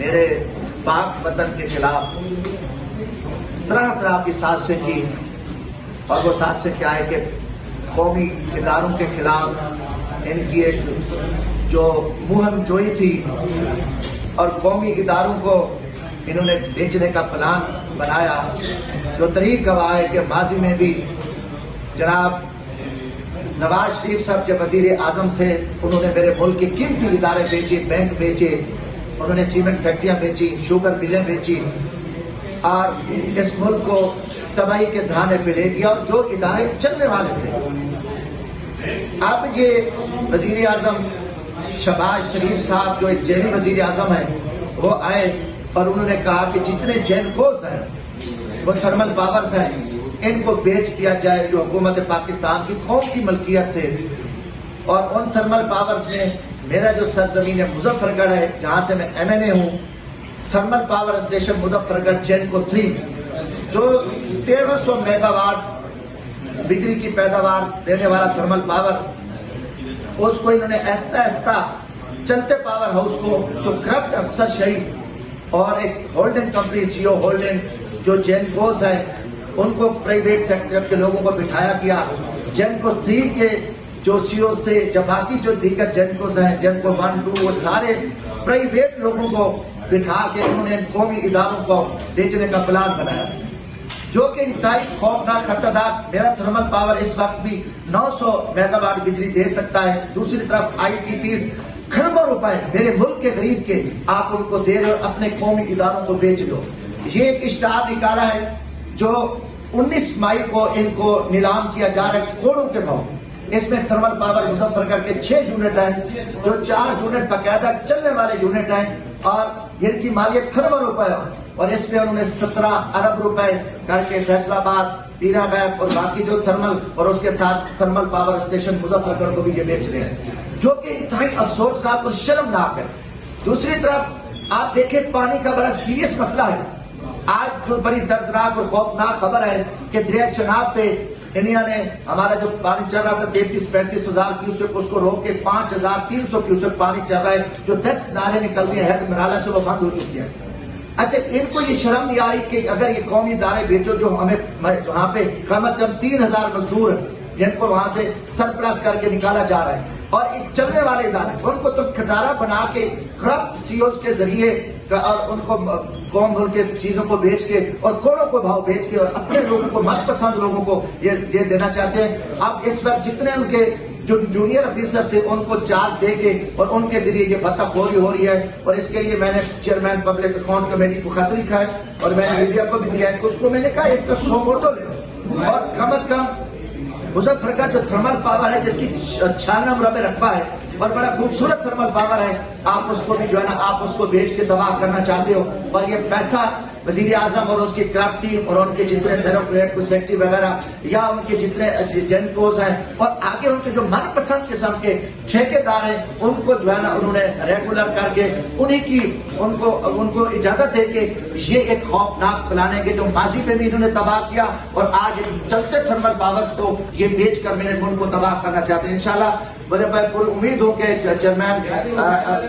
میرے پاک وطن کے خلاف طرح طرح کی سازشیں کی، اور وہ سازشیں کیا ہے کہ قومی اداروں کے خلاف ان کی ایک جو مہم جوئی تھی اور قومی اداروں کو انہوں نے بیچنے کا پلان بنایا۔ جو طریق گواہ ہے کہ ماضی میں بھی جناب نواز شریف صاحب جب وزیر اعظم تھے انہوں نے میرے ملک کے قیمتی ادارے بیچے، بینک بیچے، انہوں نے سیمنٹ فیکٹریاں بیچی، شوگر ملیں بیچی، اور اس ملک کو تباہی کے دھرانے پہ لے گیا، اور جو ادارے چلنے والے تھے۔ اب یہ وزیر اعظم شہباز شریف صاحب جو ایک جیلی وزیر اعظم ہیں وہ آئے اور انہوں نے کہا کہ جتنے جینکوز ہیں وہ تھرمل پاورز ہیں ان کو بیچ دیا جائے جو حکومت پاکستان کی قوم کی ملکیت تھے، اور ان تھرمل پاورز میں میرا جو سرزمین ہے مظفر گڑھ ہے جہاں سے میں MNA ہوں، تھرمل پاور اسٹیشن مظفر گڑھ جینکو 3 جو 1300 میگا واٹ بجلی کی پیداوار دینے والا تھرمل پاور، اس کو انہوں نے ایستا ایستا چلتے پاور ہاؤس کو جو کرپٹ افسر شہید اور ایک ہولڈنگ کمپنی CEO ہولڈنگ جو جینکوز ہے ان کو پرائیویٹ سیکٹر کے لوگوں کو بٹھایا گیا۔ جینکو 3 کے جو CEOs تھے، جب باقی جو دیگر جینکوز ہیں جینکو 1 2 وہ سارے پرائیویٹ لوگوں کو بٹھا کے انہوں نے قومی اداروں کو بیچنے کا پلان بنایا، جو کہ انتہائی خوفناک خطرناک۔ میرا تھرمل پاور اس وقت بھی 900 میگا واٹ بجلی دے سکتا ہے، دوسری طرف IPPs کھربوں روپے میرے ملک کے غریب کے آپ ان کو دے رہے اور اپنے قومی اداروں کو بیچ دو۔ یہ ایک اشتہار نکالا ہے جو 19 مئی کو ان کو نیلام کیا جا رہا ہے کروڑوں کے بھاؤ۔ اس میں تھرمل پاور مظفر گڑھ کے 6 یونٹ ہیں جو 4 یونٹ باقاعدہ چلنے والے یونٹ ہیں اور ان کی مالیت کھربوں روپے، اور اس میں انہوں نے 17 ارب روپے کر کے فیصل آباد، پیرا بیگ اور باقی جو تھرمل اور اس کے ساتھ تھرمل پاور اسٹیشن مظفر گڑھ کو بھی یہ بیچ رہے ہیں، جو کہ انتہائی افسوسناک اور شرمناک ہے۔ دوسری طرف آپ دیکھیں پانی کا بڑا سیریس مسئلہ ہے۔ آج جو بڑی دردناک اور خوفناک خبر ہے کہ دریائے چناب پہ انڈیا نے ہمارا جو پانی چل رہا تھا 33-35 ہزار کیوسک اس کو روک کے 5300 کیوسک پانی چل رہا ہے، جو 10 نالے نکلتے ہیں ہیڈ مرالہ سے وہ بند ہو چکی ہے۔ اچھا ان کو یہ شرم نہیں آ رہی کہ اگر یہ قومی ادارے بیچو جو ہمیں وہاں پہ کم از کم 3000 مزدور جن کو وہاں سے سرپلس کر کے نکالا جا رہا ہے، اور ایک چلنے والے ادارے ان کو تم کھٹارا بنا کے کرپٹ CEOs کے ذریعے اور ان کو قوم ملک کے چیزوں کو بیچ کے اور کروڑوں کو بھاؤ بیچ کے اور اپنے لوگوں کو من پسند لوگوں کو یہ دینا چاہتے ہیں۔ اب اس وقت جتنے ان کے جو جونیئر افیسر تھے ان کو چارج دے کے اور ان کے ذریعے یہ بھتہ خوری ہو رہی ہے، اور اس کے لیے میں نے چیئرمین پبلک اکاؤنٹ کمیٹی کو خط لکھا ہے اور میں نے میڈیا کو بھی دیا ہے کہ اس کو میں نے کہا اس کا 100 فوٹو لے، اور کم از کم مظفر گڑھ جو تھرمل پاور ہے جس کی 96 مربع رقبہ ہے اور بڑا خوبصورت تھرمل پاور ہے، آپ اس کو بھی جو ہے نا آپ اس کو بیچ کے تباہ کرنا چاہتے ہو، اور یہ پیسہ وزیر اعظم اور اس کی کرپٹ ٹیم اور ان کے جتنے بیوروکریٹ کو سیکٹری وغیرہ یا ان کے جتنے جینکوز ہیں اور آگے ان کے جو من پسند قسم کے ٹھیکیدار ہیں ان کو جو ہے نا انہوں نے ریگولر کر کے انہی کی ان کو اجازت دے کے یہ ایک خوفناک پلان ہے کہ جو ماضی پہ بھی انہوں نے تباہ کیا اور آج چلتے تھرمل پاورز کو یہ بیچ کر میرے ملک کو تباہ کرنا چاہتے ہیں۔ انشاءاللہ بڑے میں پوری امید ہوں کہ چیئرمین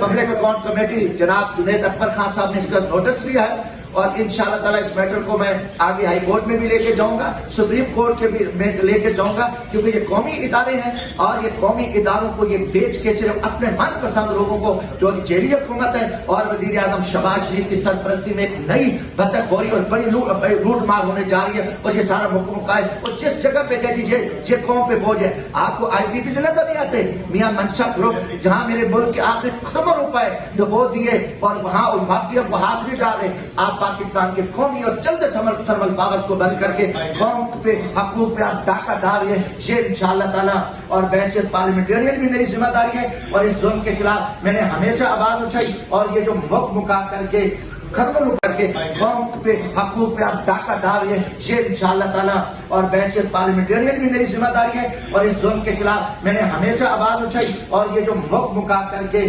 پبلک اکاؤنٹ کمیٹی جناب جنید اکبر خان صاحب نے اس کا نوٹس لیا ہے، اور انشاءاللہ تعالیٰ اس میٹر کو میں آگے ہائی کورٹ میں بھی لے کے جاؤں گا، سپریم کورٹ کے بھی میں لے کے جاؤں گا، کیونکہ یہ قومی ادارے ہیں اور یہ قومی اداروں کو یہ بیچ کے صرف اپنے من پسند لوگوں کو جو جیلی حکومت ہے اور وزیر اعظم شہباز شریف کی سرپرستی میں ایک نئی بھتہ خوری اور بڑی لوٹ مار ہونے جا رہی ہے، اور یہ سارا حکومت کا ہے، اور جس جگہ پہ کہہ دیجیے یہ قوم پہ بوجھ ہے۔ آپ کو IPPs نظر نہیں آتے؟ میاں منشا گروپ جہاں میرے ملک کے آپ نے کروڑوں روپے ڈبو دیے اور وہاں مافیا کو ہاتھ نہیں ڈالے، آپ پاکستان کے قومی اور چلتے تھرمل پاورز کو بند کر کے قوم پہ حقوق پہ آپ ڈاکہ ڈال رہے ہیں۔ یہ انشاءاللہ تعالیٰ اور بحیثیت پارلیمنٹرین بھی میری ذمہ داری ہے، اور اس ظلم کے خلاف میں نے ہمیشہ آواز اٹھائی، اور یہ جو مکا کر کے خرمن کر کے قوم پہ حقوق پہ آپ ڈاکہ ڈال رہے ہیں، یہ انشاءاللہ تعالیٰ اور بحیثیت پارلیمنٹرین بھی میری ذمہ داری ہے، اور اس ظلم کے خلاف میں نے ہمیشہ آواز اٹھائی، اور یہ جو مکا کر کے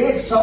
100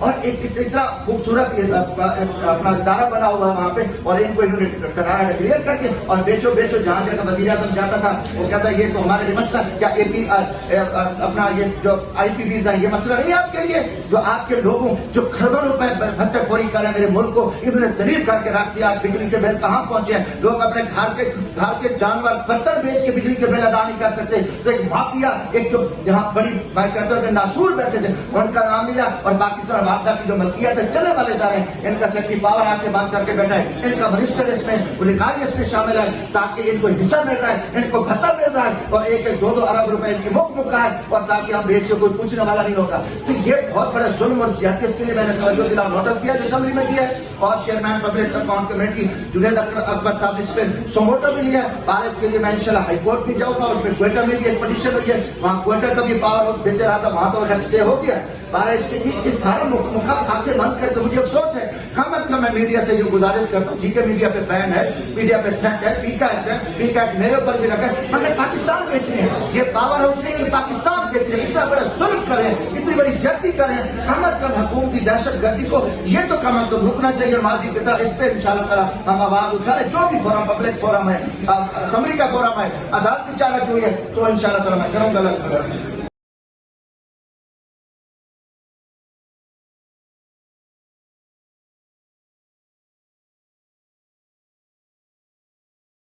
اور ایک اتنا خوبصورت یہ اپنا ادارہ بنا ہوا ہے وہاں پہ، اور ان کو انہوں نے کنارا ڈکلیئر کر کے اور بیچو جہاں جگہ وزیر اعظم جاتا تھا وہ کہتا ہے یہ تو ہمارے لیے مسئلہ، کیا اے پی اپنا یہ جو آئی پی ویزا ہے یہ مسئلہ نہیں ہے آپ کے لیے؟ جو آپ کے لوگوں جو کروڑوں روپے بھتہ خوری کر رہے ہیں میرے ملک کو، انہوں نے ذلیل کر کے رکھ دیا. بجلی کے بل کہاں پہنچے ہیں؟ لوگ اپنے گھر کے جانور پتھر بیچ کے بجلی کے بل ادا نہیں کر سکتے. تو ایک مافیا، ایک جو جہاں بڑی میں کہتا ہوں ناسور بیٹھے تھے ان کا نام لیا، اور پاکستان واپڈا کی جو ملکیت ہے چلنے والے ادارے ہیں ان کا سیکٹری پاور آ کے بند کر کے بیٹھا ہے، ان کا منسٹر اس میں وزیراعظم اس میں شامل ہے تاکہ ان کو حصہ مل رہا ہے، ان کو بھتہ مل رہا ہے، اور ایک 2 ارب روپے ان کی مکہ ہے، اور تاکہ ہم بیچ سے کوئی پوچھنے والا نہیں ہوگا. تو یہ بہت بڑا ظلم اور زیادتی، اس کے لیے میں نے توجہ دلا، نوٹس دیا اسمبلی میں دیا ہے، اور chairman public account committee Junaid Akbar صاحب اس پہ سموٹا بھی لیا ہے. بار اس کے لیے میں انشاءاللہ ہائی کورٹ بھی جاؤں گا، اس میں کوئٹہ میں بھی ایک پٹیشن ہوئی ہے، وہاں کوئٹہ کا بھی پاور ہاؤس بیچ رہا تھا، وہاں تو اسٹے ہو گیا ہے. بارہ اس کے سارا مقام آنکھیں بند کر، تو مجھے افسوس ہے. کم از کم میں میڈیا سے یہ گزارش کرتا ہوں، ٹھیک ہے میڈیا پہ بین ہے، میڈیا پہ تھریٹ ہے، پیکا ایکٹ میرے اوپر بھی لگا ہے، مگر پاکستان بیچ رہے ہیں. یہ پاور ہاؤس نہیں کہ پاکستان بیچ رہے ہیں. اتنا بڑا ظلم کریں، اتنی بڑی زیادتی کریں، کم از کم حکومتی دہشت گردی کو یہ تو کم از کم رکنا چاہیے. ماضی کی طرح اس پہ انشاءاللہ تعالیٰ ہم آواز اٹھا رہے. جو بھی فورم، پبلک فورم ہے، اسمبلی کا فورم ہے، عدالت کی چالک ہوئی ہے، تو انشاءاللہ تعالیٰ میں کروں گا.